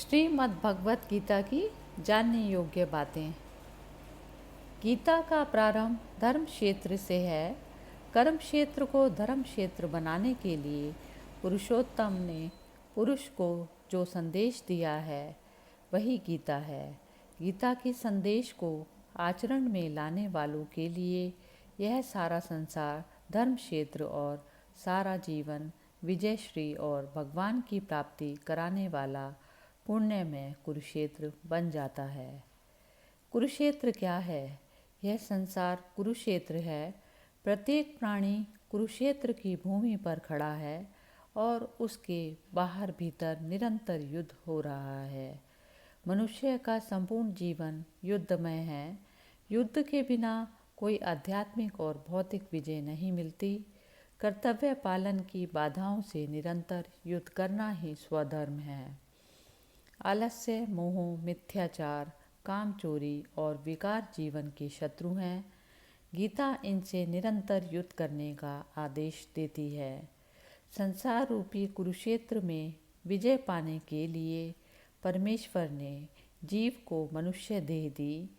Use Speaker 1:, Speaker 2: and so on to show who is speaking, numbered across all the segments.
Speaker 1: श्रीमद् भगवत गीता की जानने योग्य बातें। गीता का प्रारंभ धर्म क्षेत्र से है। कर्म क्षेत्र को धर्म क्षेत्र बनाने के लिए पुरुषोत्तम ने पुरुष को जो संदेश दिया है वही गीता है। गीता के संदेश को आचरण में लाने वालों के लिए यह सारा संसार धर्म क्षेत्र और सारा जीवन विजयश्री और भगवान की प्राप्ति कराने वाला पुण्य में कुरुक्षेत्र बन जाता है। कुरुक्षेत्र क्या है? यह संसार कुरुक्षेत्र है। प्रत्येक प्राणी कुरुक्षेत्र की भूमि पर खड़ा है और उसके बाहर भीतर निरंतर युद्ध हो रहा है। मनुष्य का संपूर्ण जीवन युद्धमय है। युद्ध के बिना कोई आध्यात्मिक और भौतिक विजय नहीं मिलती। कर्तव्य पालन की बाधाओं से निरंतर युद्ध करना ही स्वधर्म है। आलस्य, मोह, मिथ्याचार, काम, चोरी और विकार जीवन के शत्रु हैं। गीता इनसे निरंतर युद्ध करने का आदेश देती है। संसार रूपी कुरुक्षेत्र में विजय पाने के लिए परमेश्वर ने जीव को मनुष्य देह दी,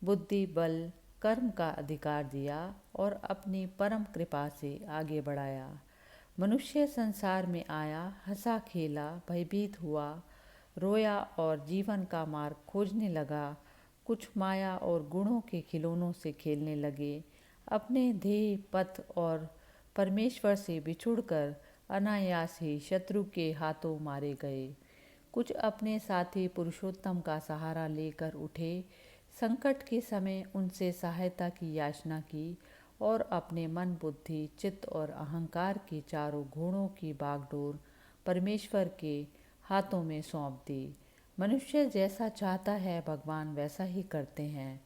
Speaker 1: बुद्धि, बल, कर्म का अधिकार दिया और अपनी परम कृपा से आगे बढ़ाया। मनुष्य संसार में आया, हंसा खेला, भयभीत हुआ, रोया और जीवन का मार्ग खोजने लगा। कुछ माया और गुणों के खिलौनों से खेलने लगे। अपने ध्येय पथ और परमेश्वर से बिछुड़कर अनायास ही शत्रु के हाथों मारे गए। कुछ अपने साथी पुरुषोत्तम का सहारा लेकर उठे, संकट के समय उनसे सहायता की याचना की और अपने मन, बुद्धि, चित्त और अहंकार के चारों घोड़ों की बागडोर परमेश्वर के हाथों में सौंप दी। मनुष्य जैसा चाहता है भगवान वैसा ही करते हैं,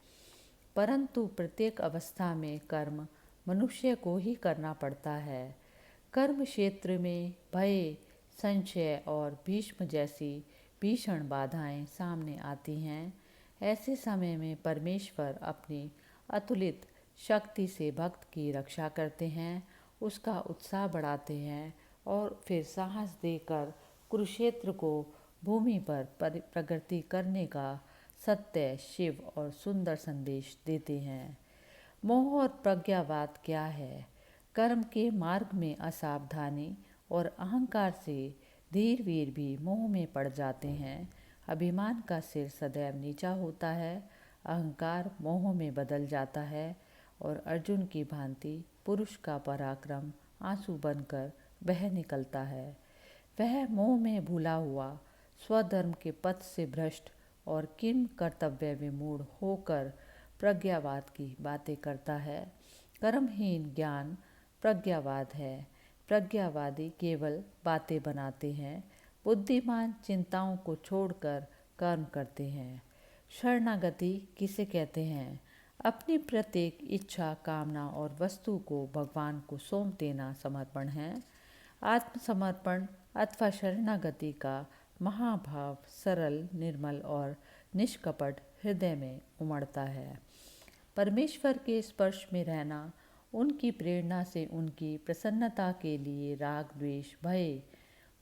Speaker 1: परंतु प्रत्येक अवस्था में कर्म मनुष्य को ही करना पड़ता है। कर्म क्षेत्र में भय, संशय और भीष्म जैसी भीषण बाधाएं सामने आती हैं। ऐसे समय में परमेश्वर अपनी अतुलित शक्ति से भक्त की रक्षा करते हैं, उसका उत्साह बढ़ाते हैं और फिर साहस देकर कुरुक्षेत्र को भूमि पर प्रगति करने का सत्य, शिव और सुंदर संदेश देते हैं। मोह और प्रज्ञावाद क्या है? कर्म के मार्ग में असावधानी और अहंकार से धीर वीर भी मोह में पड़ जाते हैं। अभिमान का सिर सदैव नीचा होता है, अहंकार मोह में बदल जाता है और अर्जुन की भांति पुरुष का पराक्रम आंसू बनकर बह निकलता है। वह मोह में भूला हुआ, स्वधर्म के पथ से भ्रष्ट और किम कर्तव्य विमूढ़ होकर प्रज्ञावाद की बातें करता है। कर्महीन ज्ञान प्रज्ञावाद है। प्रज्ञावादी केवल बातें बनाते हैं, बुद्धिमान चिंताओं को छोड़कर कर्म करते हैं। शरणागति किसे कहते हैं? अपनी प्रत्येक इच्छा, कामना और वस्तु को भगवान को सौंप देना समर्पण है। आत्मसमर्पण अथवा शरणागति का महाभाव सरल, निर्मल और निष्कपट हृदय में उमड़ता है। परमेश्वर के स्पर्श में रहना, उनकी प्रेरणा से उनकी प्रसन्नता के लिए राग, द्वेष, भय,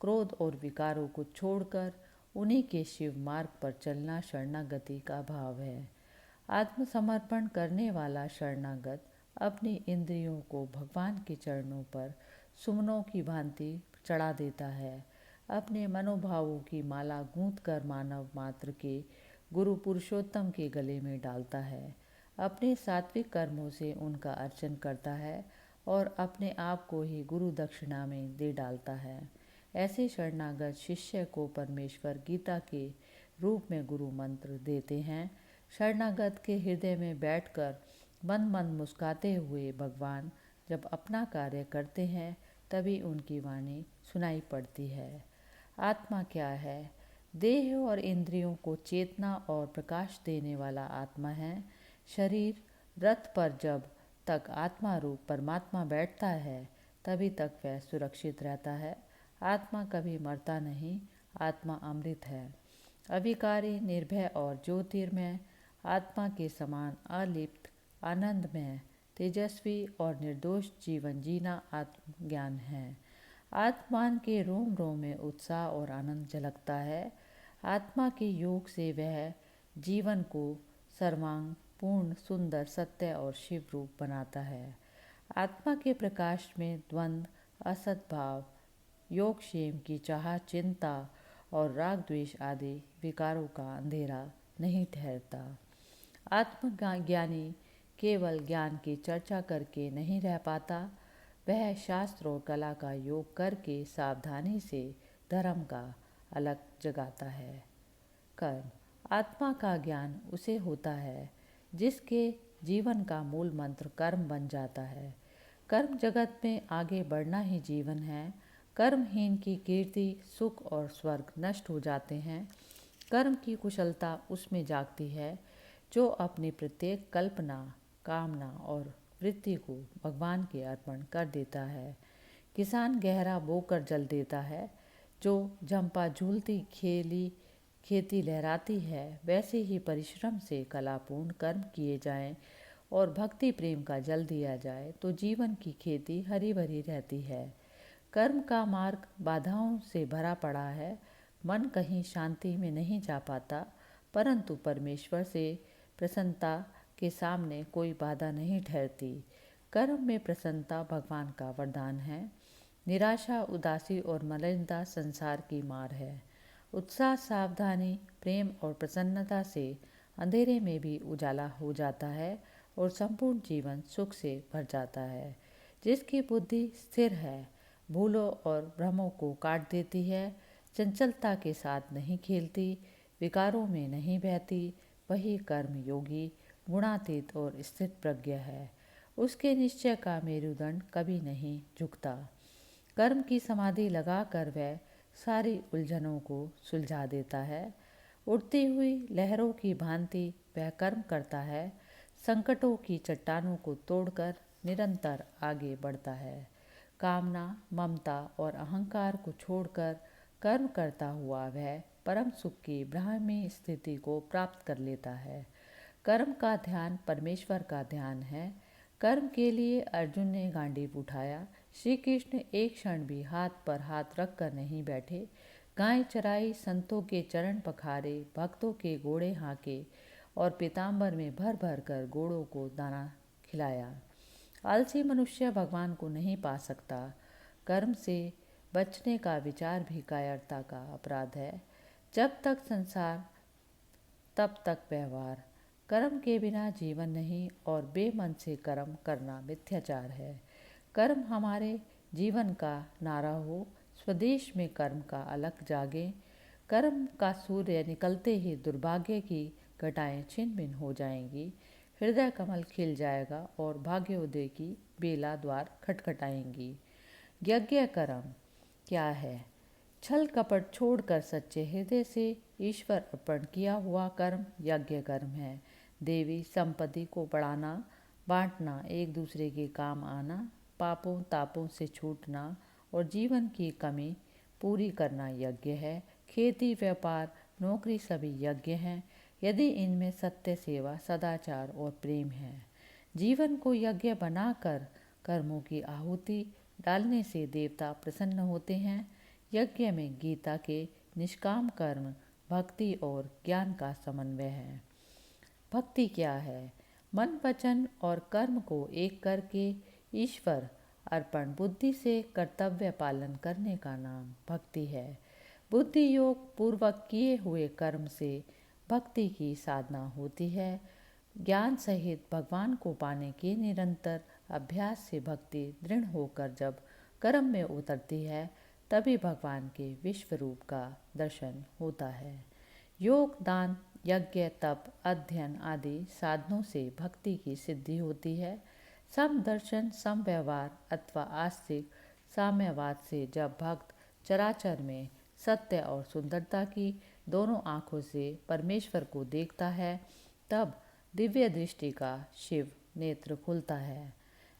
Speaker 1: क्रोध और विकारों को छोड़कर उन्हीं के शिव मार्ग पर चलना शरणागति का भाव है। आत्मसमर्पण करने वाला शरणागत अपनी इंद्रियों को भगवान के चरणों पर सुमनों की भांति चढ़ा देता है। अपने मनोभावों की माला गूंथ कर मानव मात्र के गुरु पुरुषोत्तम के गले में डालता है। अपने सात्विक कर्मों से उनका अर्चन करता है और अपने आप को ही गुरु दक्षिणा में दे डालता है। ऐसे शरणागत शिष्य को परमेश्वर गीता के रूप में गुरु मंत्र देते हैं। शरणागत के हृदय में बैठकर मंद मंद मुस्काते हुए भगवान जब अपना कार्य करते हैं तभी उनकी वाणी सुनाई पड़ती है। आत्मा क्या है? देह और इंद्रियों को चेतना और प्रकाश देने वाला आत्मा है। शरीर रथ पर जब तक आत्मा रूप परमात्मा बैठता है तभी तक वह सुरक्षित रहता है। आत्मा कभी मरता नहीं, आत्मा अमृत है। अविकारी, निर्भय और ज्योतिर्मय आत्मा के समान अलिप्त, आनंदमय, तेजस्वी और निर्दोष जीवन जीना आत्मज्ञान है। आत्मान के रोम रोम में उत्साह और आनंद झलकता है। आत्मा के योग से वह जीवन को सर्वांग पूर्ण सुंदर सत्य और शिव रूप बनाता है। आत्मा के प्रकाश में द्वंद्व, असद्भाव, योगक्षेम की चाह, चिंता और राग द्वेष आदि विकारों का अंधेरा नहीं ठहरता। आत्मज्ञानी केवल ज्ञान की चर्चा करके नहीं रह पाता, वह शास्त्र और कला का योग करके सावधानी से धर्म का अलग जगाता है। कर्म। आत्मा का ज्ञान उसे होता है जिसके जीवन का मूल मंत्र कर्म बन जाता है। कर्म जगत में आगे बढ़ना ही जीवन है। कर्महीन की कीर्ति, सुख और स्वर्ग नष्ट हो जाते हैं। कर्म की कुशलता उसमें जागती है जो अपनी प्रत्येक कल्पना, कामना और वृत्ति को भगवान के अर्पण कर देता है। किसान गहरा बोकर जल देता है, जो झंपा झूलती खेती लहराती है। वैसे ही परिश्रम से कलापूर्ण कर्म किए जाएं और भक्ति प्रेम का जल दिया जाए तो जीवन की खेती हरी भरी रहती है। कर्म का मार्ग बाधाओं से भरा पड़ा है। मन कहीं शांति में नहीं जा पाता, परंतु परमेश्वर से प्रसन्नता के सामने कोई बाधा नहीं ठहरती। कर्म में प्रसन्नता भगवान का वरदान है। निराशा, उदासी और मलिनता संसार की मार है। उत्साह, सावधानी, प्रेम और प्रसन्नता से अंधेरे में भी उजाला हो जाता है और संपूर्ण जीवन सुख से भर जाता है। जिसकी बुद्धि स्थिर है, भूलों और भ्रमों को काट देती है, चंचलता के साथ नहीं खेलती, विकारों में नहीं बहती, वही कर्म योगी, गुणातीत और स्थित प्रज्ञ है। उसके निश्चय का मेरुदंड कभी नहीं झुकता। कर्म की समाधि लगाकर वह सारी उलझनों को सुलझा देता है। उड़ती हुई लहरों की भांति वह कर्म करता है। संकटों की चट्टानों को तोड़कर निरंतर आगे बढ़ता है। कामना, ममता और अहंकार को छोड़कर कर्म करता हुआ वह परम सुख की ब्राह्मी स्थिति को प्राप्त कर लेता है। कर्म का ध्यान परमेश्वर का ध्यान है। कर्म के लिए अर्जुन ने गांडीव उठाया। श्री कृष्ण एक क्षण भी हाथ पर हाथ रख कर नहीं बैठे। गाय चराई, संतों के चरण पखारे, भक्तों के घोड़े हाँके और पीताम्बर में भर भर कर घोड़ों को दाना खिलाया। आलसी मनुष्य भगवान को नहीं पा सकता। कर्म से बचने का विचार भी कायरता का अपराध है। जब तक संसार तब तक व्यवहार। कर्म के बिना जीवन नहीं और बेमन से कर्म करना मिथ्याचार है। कर्म हमारे जीवन का नारा हो। स्वदेश में कर्म का अलख जागे। कर्म का सूर्य निकलते ही दुर्भाग्य की घटाएं छिन्न भिन्न हो जाएंगी। हृदय कमल खिल जाएगा और भाग्योदय की बेला द्वार खटखटाएंगी। यज्ञ कर्म क्या है? छल कपट छोड़कर सच्चे हृदय से ईश्वर अर्पण किया हुआ कर्म यज्ञ कर्म है। देवी संपत्ति को बढ़ाना, बांटना, एक दूसरे के काम आना, पापों तापों से छूटना और जीवन की कमी पूरी करना यज्ञ है। खेती, व्यापार, नौकरी सभी यज्ञ हैं, यदि इनमें सत्य, सेवा, सदाचार और प्रेम है। जीवन को यज्ञ बनाकर कर्मों की आहुति डालने से देवता प्रसन्न होते हैं। यज्ञ में गीता के निष्काम कर्म, भक्ति और ज्ञान का समन्वय है। भक्ति क्या है? मन, वचन और कर्म को एक करके ईश्वर अर्पण बुद्धि से कर्तव्य पालन करने का नाम भक्ति है। बुद्धि योग पूर्वक किए हुए कर्म से भक्ति की साधना होती है। ज्ञान सहित भगवान को पाने के निरंतर अभ्यास से भक्ति दृढ़ होकर जब कर्म में उतरती है, तभी भगवान के विश्व रूप का दर्शन होता है। योग, दान, यज्ञ, तप, अध्ययन आदि साधनों से भक्ति की सिद्धि होती है। सम दर्शन, सम व्यवहार अथवा आस्तिक साम्यवाद से जब भक्त चराचर में सत्य और सुंदरता की दोनों आँखों से परमेश्वर को देखता है, तब दिव्य दृष्टि का शिव नेत्र खुलता है।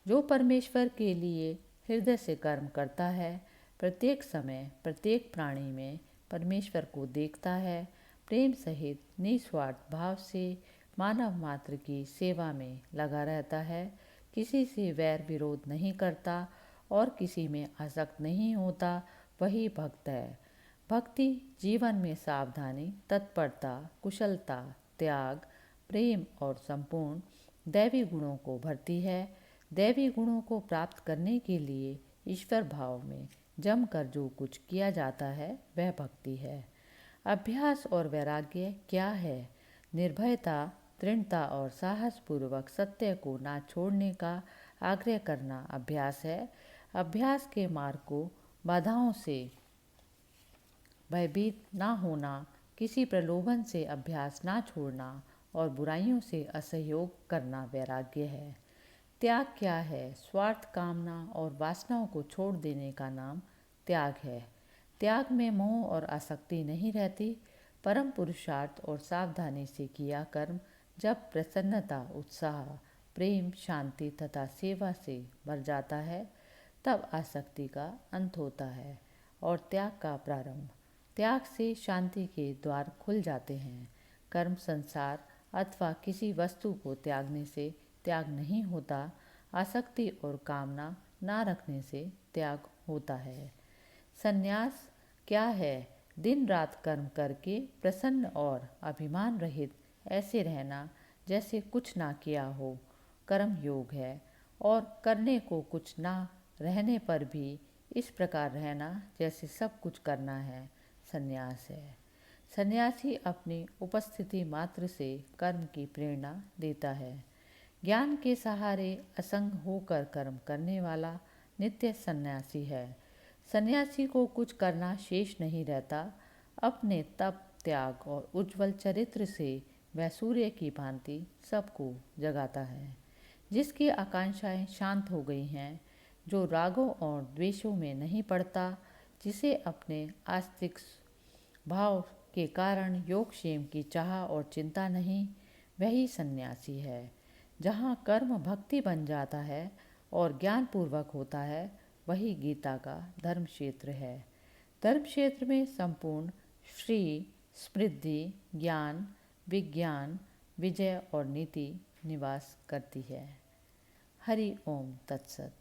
Speaker 1: जो परमेश्वर के लिए हृदय से कर्म करता है, प्रत्येक समय प्रत्येक प्राणी में परमेश्वर को देखता है, प्रेम सहित निस्वार्थ भाव से मानव मात्र की सेवा में लगा रहता है, किसी से वैर विरोध नहीं करता और किसी में आसक्त नहीं होता, वही भक्त है। भक्ति जीवन में सावधानी, तत्परता, कुशलता, त्याग, प्रेम और संपूर्ण दैवी गुणों को भरती है। दैवी गुणों को प्राप्त करने के लिए ईश्वर भाव में जमकर जो कुछ किया जाता है वह भक्ति है। अभ्यास और वैराग्य क्या है? निर्भयता, दृढ़ता और साहसपूर्वक सत्य को ना छोड़ने का आग्रह करना अभ्यास है। अभ्यास के मार्ग को बाधाओं से भयभीत ना होना, किसी प्रलोभन से अभ्यास ना छोड़ना और बुराइयों से असहयोग करना वैराग्य है। त्याग क्या है? स्वार्थ, कामना और वासनाओं को छोड़ देने का नाम त्याग है। त्याग में मोह और आसक्ति नहीं रहती। परम पुरुषार्थ और सावधानी से किया कर्म जब प्रसन्नता, उत्साह, प्रेम, शांति तथा सेवा से भर जाता है तब आसक्ति का अंत होता है और त्याग का प्रारंभ। त्याग से शांति के द्वार खुल जाते हैं। कर्म, संसार अथवा किसी वस्तु को त्यागने से त्याग नहीं होता। आसक्ति और कामना ना रखने से त्याग होता है। संन्यास क्या है? दिन रात कर्म करके प्रसन्न और अभिमान रहित ऐसे रहना जैसे कुछ ना किया हो, कर्म योग है। और करने को कुछ ना रहने पर भी इस प्रकार रहना जैसे सब कुछ करना है, संन्यास है। सन्यासी अपनी उपस्थिति मात्र से कर्म की प्रेरणा देता है। ज्ञान के सहारे असंग होकर कर्म करने वाला नित्य सन्यासी है। सन्यासी को कुछ करना शेष नहीं रहता। अपने तप, त्याग और उज्जवल चरित्र से वह सूर्य की भांति सबको जगाता है। जिसकी आकांक्षाएं शांत हो गई हैं, जो रागों और द्वेषों में नहीं पड़ता, जिसे अपने आस्तिक भाव के कारण योगक्षेम की चाह और चिंता नहीं, वही सन्यासी है। जहाँ कर्म भक्ति बन जाता है और ज्ञान पूर्वक होता है, वही गीता का धर्म क्षेत्र है। धर्म क्षेत्र में संपूर्ण श्री, समृद्धि, ज्ञान, विज्ञान, विजय और नीति निवास करती है। हरि ओम तत्सत।